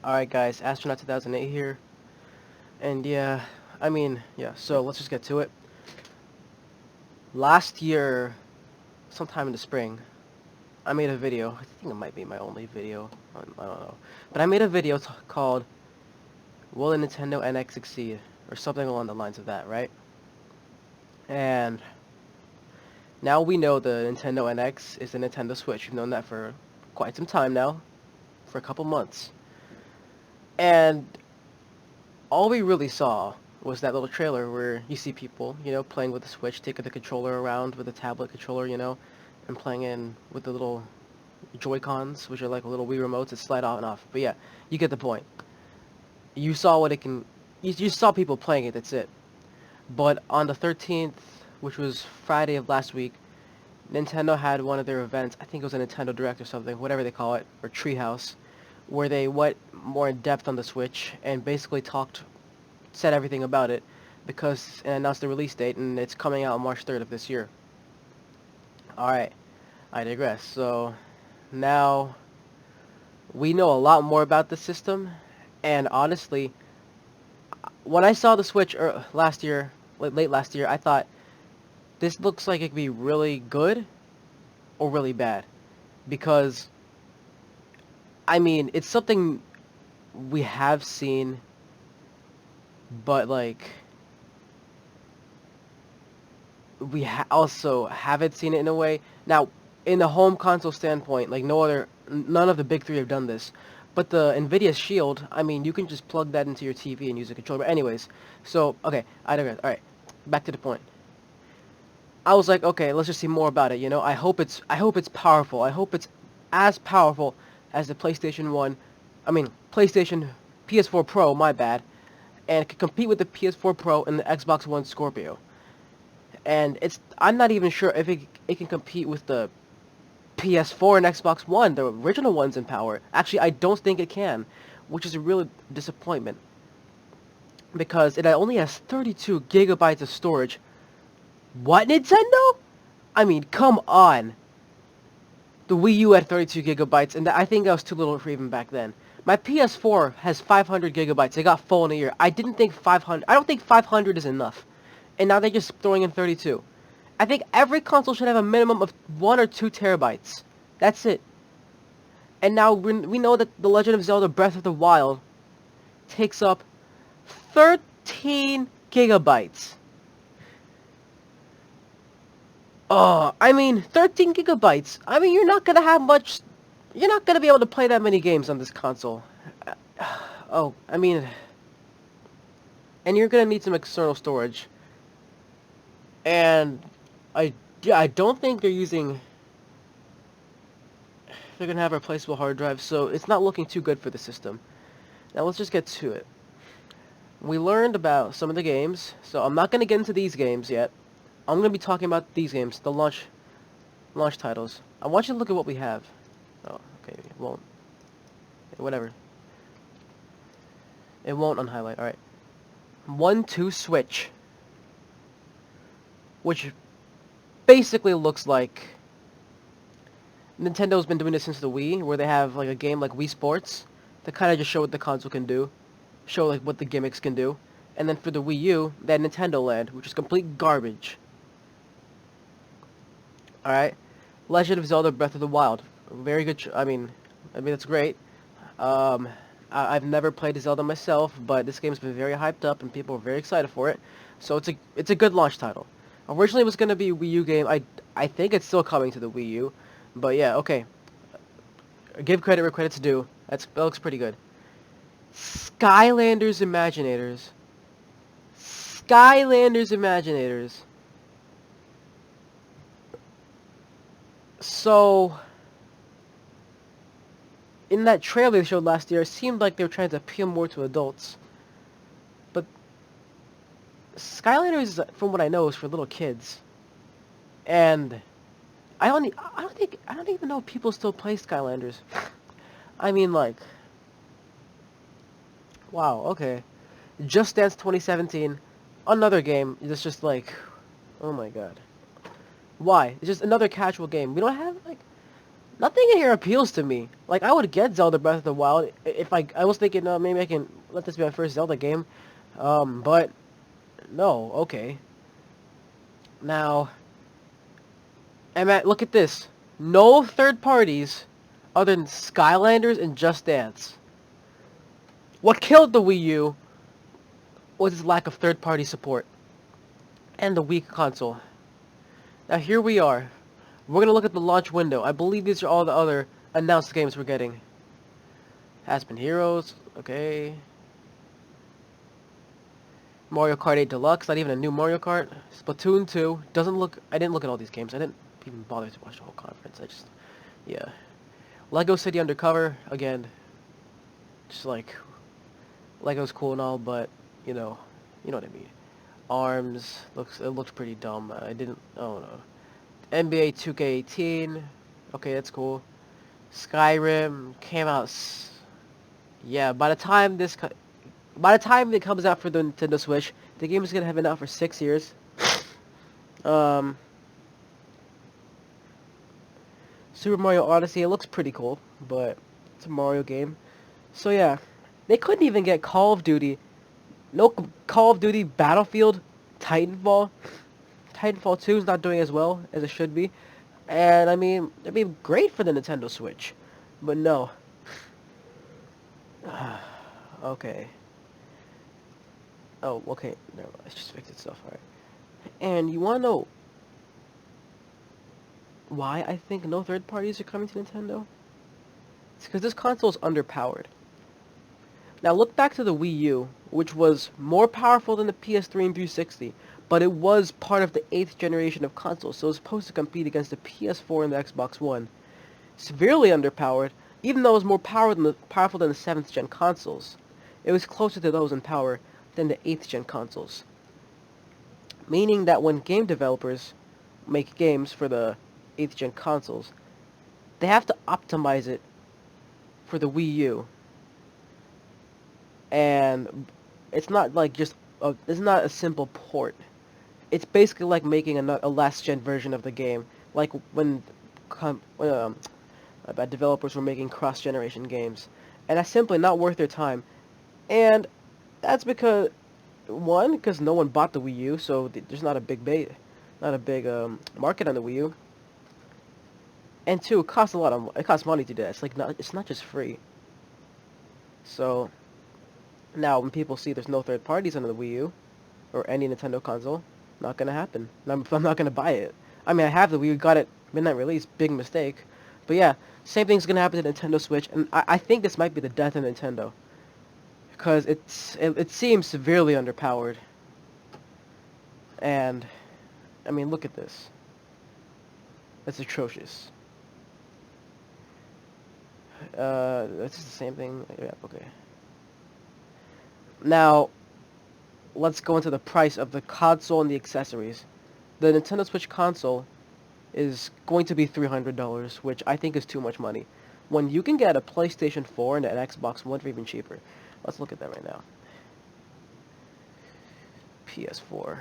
Alright guys, Astronaut 2008 here, and so let's just get to it. Last year, sometime in the spring, I made a video, I think it might be my only video, I don't know, but I made a video called, Will the Nintendo NX Succeed? Or something along the lines of that, right? And now we know the Nintendo NX is the Nintendo Switch. We've known that for quite some time now, for a couple months. And all we really saw was that little trailer where you see people, playing with the Switch, taking the controller around with the tablet controller, and playing in with the little Joy-Cons, which are like little Wii remotes that slide on and off. But yeah, you get the point. You saw what it can... You saw people playing it, that's it. But on the 13th, which was Friday of last week, Nintendo had one of their events, I think it was a Nintendo Direct or something, whatever they call it, or Treehouse, where they went more in depth on the Switch and basically said everything about it and announced the release date, and it's coming out on March 3rd of this year. Alright, I digress. So, now, we know a lot more about the system, and honestly, when I saw the Switch late last year, I thought, this looks like it could be really good or really bad. Because, it's something we have seen, but like also haven't seen it in a way. Now, in the home console standpoint, like none of the big three have done this. But the Nvidia Shield, you can just plug that into your TV and use a controller. But anyways, so okay, I digress. All right, back to the point. I was like, okay, let's just see more about it. I hope it's powerful. I hope it's as powerful as the PlayStation 1. PlayStation PS4 Pro. My bad. And can compete with the PS4 Pro and the Xbox One Scorpio. And I'm not even sure if it can compete with the PS4 and Xbox One, the original ones in power. Actually, I don't think it can, which is a real disappointment. Because it only has 32 gigabytes of storage. What, Nintendo? Come on. The Wii U had 32 gigabytes, and I think that was too little for even back then. My PS4 has 500 gigabytes. It got full in a year. I don't think 500 is enough. And now they're just throwing in 32. I think every console should have a minimum of 1 or 2 terabytes. That's it. And now we know that The Legend of Zelda Breath of the Wild takes up 13 gigabytes. 13 gigabytes. You're not gonna have much... You're not gonna be able to play that many games on this console. And you're gonna need some external storage. And I don't think they're gonna have a replaceable hard drive, so it's not looking too good for the system. Now let's just get to it. We learned about some of the games, so I'm not gonna get into these games yet. I'm gonna be talking about these games, the launch titles. I want you to look at what we have. Oh, okay, it won't. Whatever. It won't unhighlight. Alright. 1-2 Switch. Which basically looks like Nintendo's been doing this since the Wii, where they have like a game like Wii Sports to kind of just show what the console can do, show like what the gimmicks can do. And then for the Wii U, they had Nintendo Land, which is complete garbage. Alright. Legend of Zelda Breath of the Wild. Very good, that's great. I've never played Zelda myself, but this game's been very hyped up and people are very excited for it. So it's a good launch title. Originally it was going to be a Wii U game. I think it's still coming to the Wii U. But yeah, okay. Give credit where credit's due. That looks pretty good. Skylanders Imaginators. Skylanders Imaginators. So, in that trailer they showed last year, it seemed like they were trying to appeal more to adults. But Skylanders, from what I know, is for little kids. And I don't even know if people still play Skylanders. Wow, okay. Just Dance 2017, another game that's just oh my god. Why? It's just another casual game. We don't have, Nothing in here appeals to me. Like, I would get Zelda Breath of the Wild if I was thinking, maybe I can let this be my first Zelda game. But no, okay. Now, look at this. No third parties other than Skylanders and Just Dance. What killed the Wii U was its lack of third-party support and the weak console. Now here we are. We're going to look at the launch window. I believe these are all the other announced games we're getting. Aspen Heroes, okay. Mario Kart 8 Deluxe, not even a new Mario Kart. Splatoon 2, doesn't look... I didn't look at all these games. I didn't even bother to watch the whole conference. Yeah. Lego City Undercover, again. Just like, Lego's cool and all, but, you know what I mean. ARMS, it looks pretty dumb. I don't know. NBA 2K18, okay, that's cool. Skyrim came out, yeah, by the time it comes out for the Nintendo Switch, the game is gonna have been out for 6 years. Super Mario Odyssey, it looks pretty cool, but it's a Mario game. So yeah, they couldn't even get Call of Duty. No Call of Duty Battlefield, Titanfall. Titanfall 2 is not doing as well as it should be. And I mean, it'd be great for the Nintendo Switch. But no. Okay. Oh, okay. Never mind. Let's just fix itself. Alright. And you wanna know why I think no third parties are coming to Nintendo? It's because this console is underpowered. Now look back to the Wii U, which was more powerful than the PS3 and 360, but it was part of the 8th generation of consoles, so it was supposed to compete against the PS4 and the Xbox One. Severely underpowered, even though it was more powerful than the 7th gen consoles. It was closer to those in power than the 8th gen consoles. Meaning that when game developers make games for the 8th gen consoles, they have to optimize it for the Wii U. And it's not like it's not a simple port. It's basically like making a last gen version of the game, like when developers were making cross generation games, and that's simply not worth their time. And that's because because no one bought the Wii U, so there's not a big market on the Wii U. And two, it costs money to do that. It's not just free. So now when people see there's no third parties on the Wii U or any Nintendo console, not gonna happen. I'm not gonna buy it. I mean, I have the Wii U, got it midnight release, big mistake. But yeah, same thing's gonna happen to Nintendo Switch, and I think this might be the death of Nintendo, because it seems severely underpowered. And I mean, look at this. That's atrocious. It's just the same thing. Yeah, okay. Now, let's go into the price of the console and the accessories. The Nintendo Switch console is going to be $300, which I think is too much money, when you can get a PlayStation 4 and an Xbox One for even cheaper. Let's look at that right now. PS4.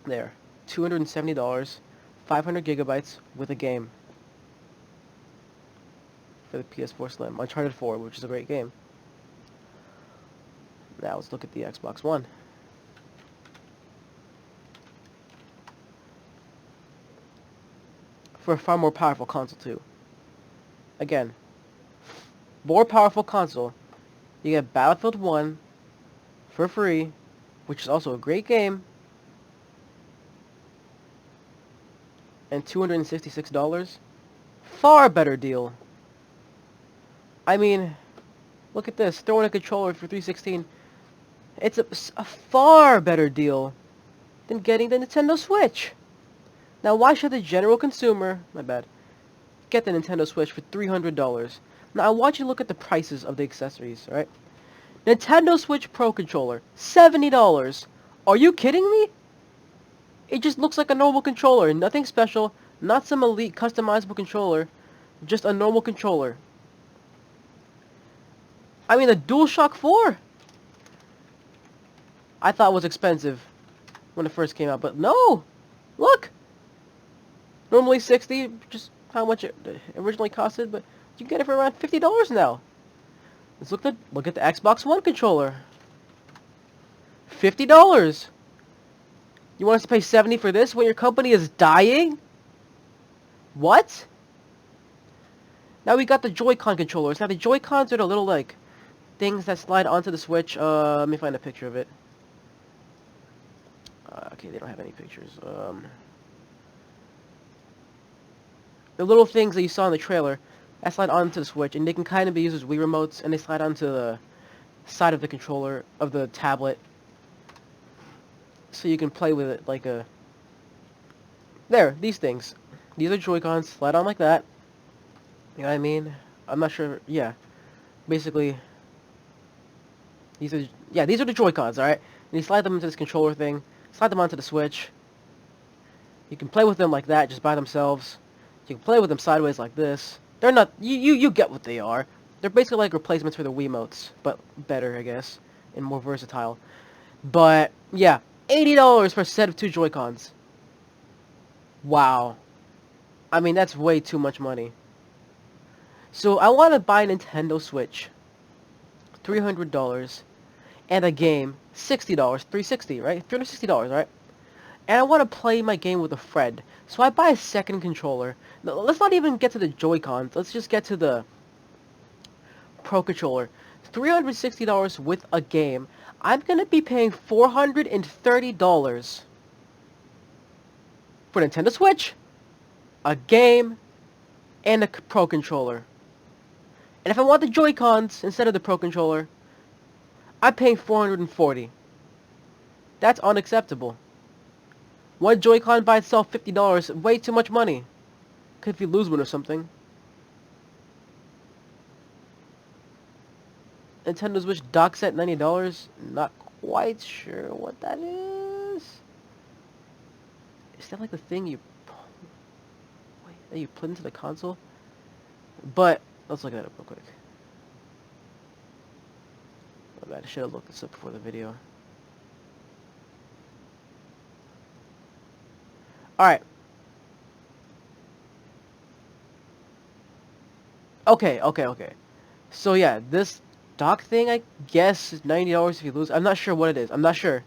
There. $270, 500 gigabytes with a game for the PS4 Slim. Uncharted 4, which is a great game. Now let's look at the Xbox One. For a far more powerful console too. Again, more powerful console. You get Battlefield 1 for free, which is also a great game, and $266. Far better deal. I mean, look at this. Throw in a controller for $316. It's a far better deal than getting the Nintendo Switch. Now, why should the general consumer, get the Nintendo Switch for $300? Now, I want you to look at the prices of the accessories, right? Nintendo Switch Pro controller, $70. Are you kidding me? It just looks like a normal controller, nothing special, not some elite customizable controller, just a normal controller. I mean, the DualShock 4, I thought was expensive when it first came out, but no! Look! Normally $60, just how much it originally costed, but you can get it for around $50 now. Let's look at the Xbox One controller. $50. You want us to pay $70 for this when your company is dying? What? Now we got the Joy-Con controllers. Now the Joy-Cons are the little like things that slide onto the Switch. Let me find a picture of it. Okay, they don't have any pictures. The little things that you saw in the trailer that slide onto the Switch, and they can kind of be used as Wii remotes, and they slide onto the side of the controller of the tablet, so you can play with it like a. There, these things. These are Joy-Cons. Slide on like that. You know what I mean? I'm not sure. Yeah, basically, these are the Joy-Cons. All right, and you slide them into this controller thing. Slide them onto the Switch. You can play with them like that, just by themselves. You can play with them sideways like this. They're not. You get what they are. They're basically like replacements for the Wiimotes, but better, I guess, and more versatile. But yeah, $80 for a set of 2 Joy-Cons. Wow. I mean, that's way too much money. So I want to buy a Nintendo Switch. $300. And a game, $60. $360, right? $360, right? And I want to play my game with a friend. So I buy a second controller. No, let's not even get to the Joy-Cons. Let's just get to the Pro Controller. $360 with a game. I'm going to be paying $430 for Nintendo Switch, a game, and a Pro Controller. And if I want the Joy-Cons instead of the Pro Controller, I'm paying $440. That's unacceptable. One Joy-Con by itself, $50, way too much money. Could if you lose one or something. Nintendo Switch dock set, $90. Not quite sure what that is. Is that like the thing that you put into the console? But let's look at it real quick. Oh, man, I should have looked this up before the video. Alright. Okay. So yeah, this dock thing, I guess, is $90 if you lose. I'm not sure what it is. I'm not sure.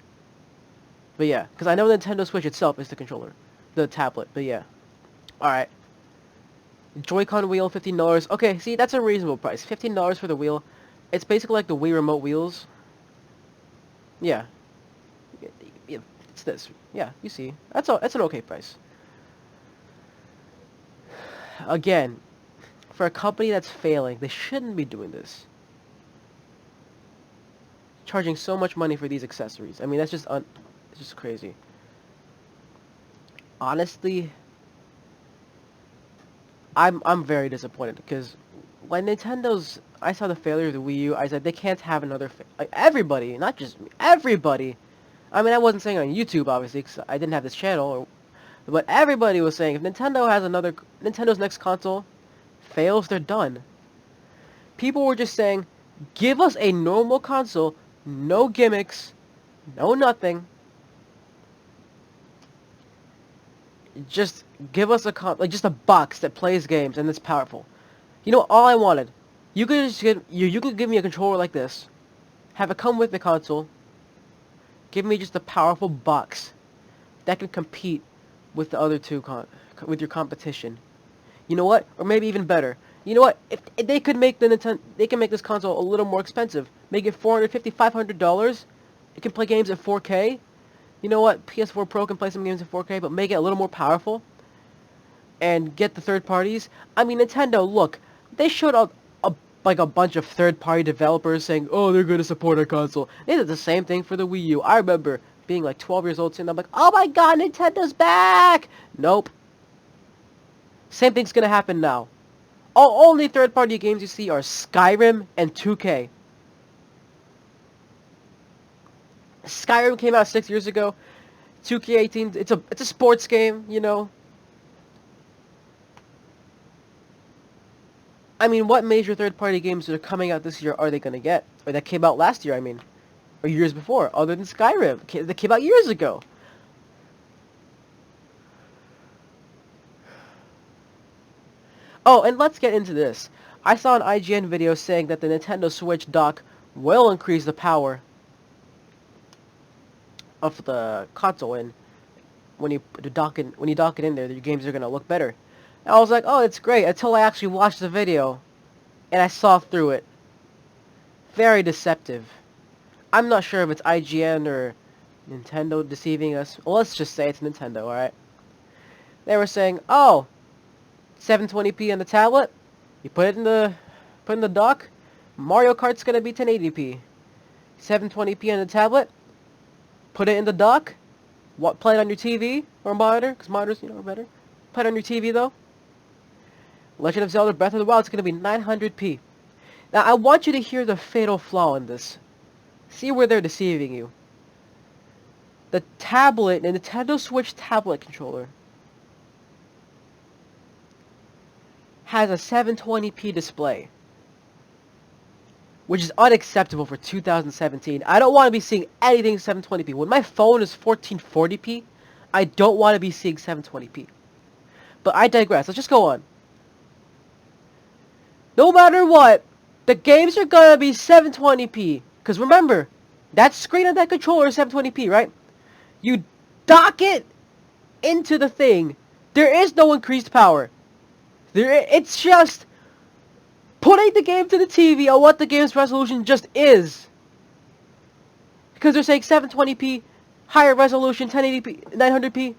But yeah, because I know the Nintendo Switch itself is the controller. The tablet, but yeah. Alright. Joy-Con wheel, $15. Okay, see, that's a reasonable price. $15 for the wheel. It's basically like the Wii remote wheels. Yeah. Yeah, it's this. Yeah, you see. That's an okay price. Again, for a company that's failing, they shouldn't be doing this. Charging so much money for these accessories. I mean, that's just it's just crazy. Honestly, I'm very disappointed because when I saw the failure of the Wii U, I said they can't have another like everybody, not just me, everybody. I mean, I wasn't saying on YouTube obviously because I didn't have this channel, but everybody was saying if Nintendo's next console fails, they're done. People were just saying, give us a normal console, no gimmicks, no nothing. Just give us just a box that plays games and it's powerful. You know, all I wanted. You could just you could give me a controller like this, have it come with the console. Give me just a powerful box that can compete with the other two with your competition. You know what? Or maybe even better. You know what? If they could make they can make this console a little more expensive. Make it $450, $500. It can play games at 4K. You know what? PS4 Pro can play some games in 4K, but make it a little more powerful. And get the third parties. I mean, Nintendo, look, they showed like a bunch of third-party developers saying, oh, they're going to support our console. They did the same thing for the Wii U. I remember being like 12 years old, and I'm like, oh my god, Nintendo's back! Nope. Same thing's going to happen now. Only third-party games you see are Skyrim and 2K. Skyrim came out 6 years ago. 2K18, it's a sports game, you know. I mean, what major third-party games that are coming out this year are they going to get? Or that came out last year, I mean. Or years before, other than Skyrim. That came out years ago. Oh, and let's get into this. I saw an IGN video saying that the Nintendo Switch dock will increase the power of the console, and when you dock it in there, your games are gonna look better. And I was like, oh, it's great, until I actually watched the video and I saw through it. Very deceptive. I'm not sure if it's IGN or Nintendo deceiving us. Well, let's just say it's Nintendo, alright? They were saying, oh, 720p on the tablet, you put in the dock, Mario Kart's gonna be 1080p. 720p on the tablet, put it in the dock, play it on your TV or monitor, because monitors, are better. Play it on your TV though. Legend of Zelda Breath of the Wild is gonna be 900p. Now I want you to hear the fatal flaw in this. See where they're deceiving you. The Nintendo Switch tablet controller has a 720p display, which is unacceptable for 2017. I don't want to be seeing anything 720p. When my phone is 1440p, I don't want to be seeing 720p. But I digress. Let's just go on. No matter what, the games are gonna be 720p. Because remember, that screen on that controller is 720p, right? You dock it into the thing. There is no increased power. It's just putting the game to the TV on what the game's resolution just is. Because they're saying 720p, higher resolution, 1080p, 900p.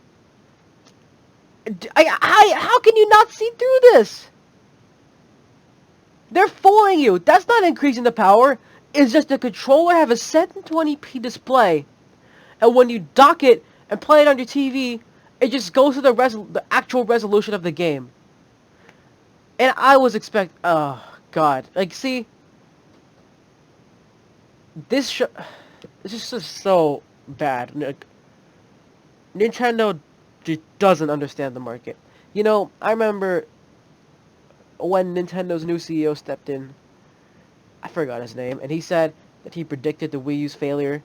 How can you not see through this? They're fooling you. That's not increasing the power. It's just the controller have a 720p display, and when you dock it and play it on your TV, it just goes to the actual resolution of the game. And I was oh god, like see, this is just so bad. Like, Nintendo doesn't understand the market. I remember when Nintendo's new CEO stepped in. I forgot his name, and he said that he predicted the Wii U's failure.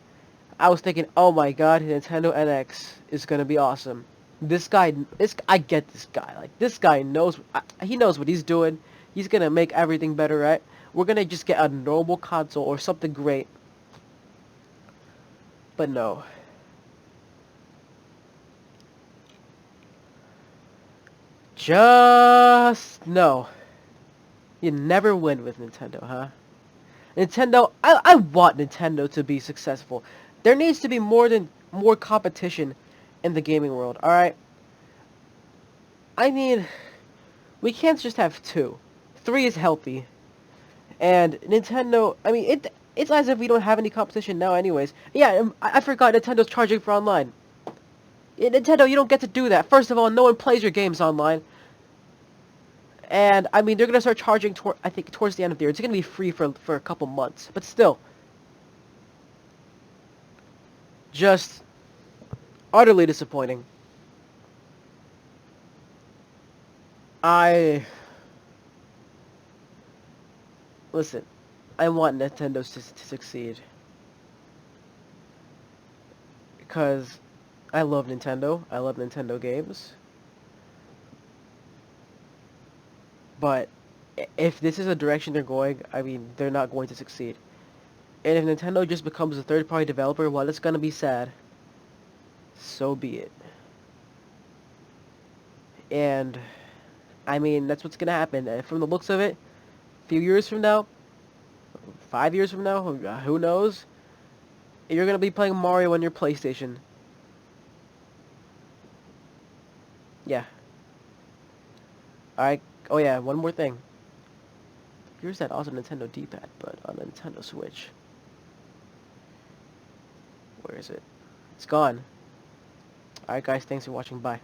I was thinking, oh my god, Nintendo NX is gonna be awesome. I get this guy. Like, this guy knows, he knows what he's doing. He's gonna make everything better, right? We're gonna just get a normal console or something great. But no. Just no. You never win with Nintendo, huh? Nintendo, I want Nintendo to be successful. There needs to be more competition in the gaming world, alright? I mean, we can't just have two. Three is healthy. And Nintendo, I mean, it's as if we don't have any competition now anyways. Yeah, I forgot Nintendo's charging for online. Nintendo, you don't get to do that. First of all, no one plays your games online. And, I mean, they're going to start charging, I think, towards the end of the year. It's going to be free for a couple months. But still. Just utterly disappointing. Listen, I want Nintendo to succeed. Because I love Nintendo. I love Nintendo games. But if this is a direction they're going, I mean, they're not going to succeed. And if Nintendo just becomes a third-party developer, well, it's gonna be sad. So be it. And, I mean, that's what's gonna happen. From the looks of it, a few years from now, 5 years from now, who knows? You're gonna be playing Mario on your PlayStation. Yeah. Alright. Oh yeah, one more thing. Here's that awesome Nintendo D-pad, but on the Nintendo Switch. Where is it? It's gone. Alright guys, thanks for watching, bye.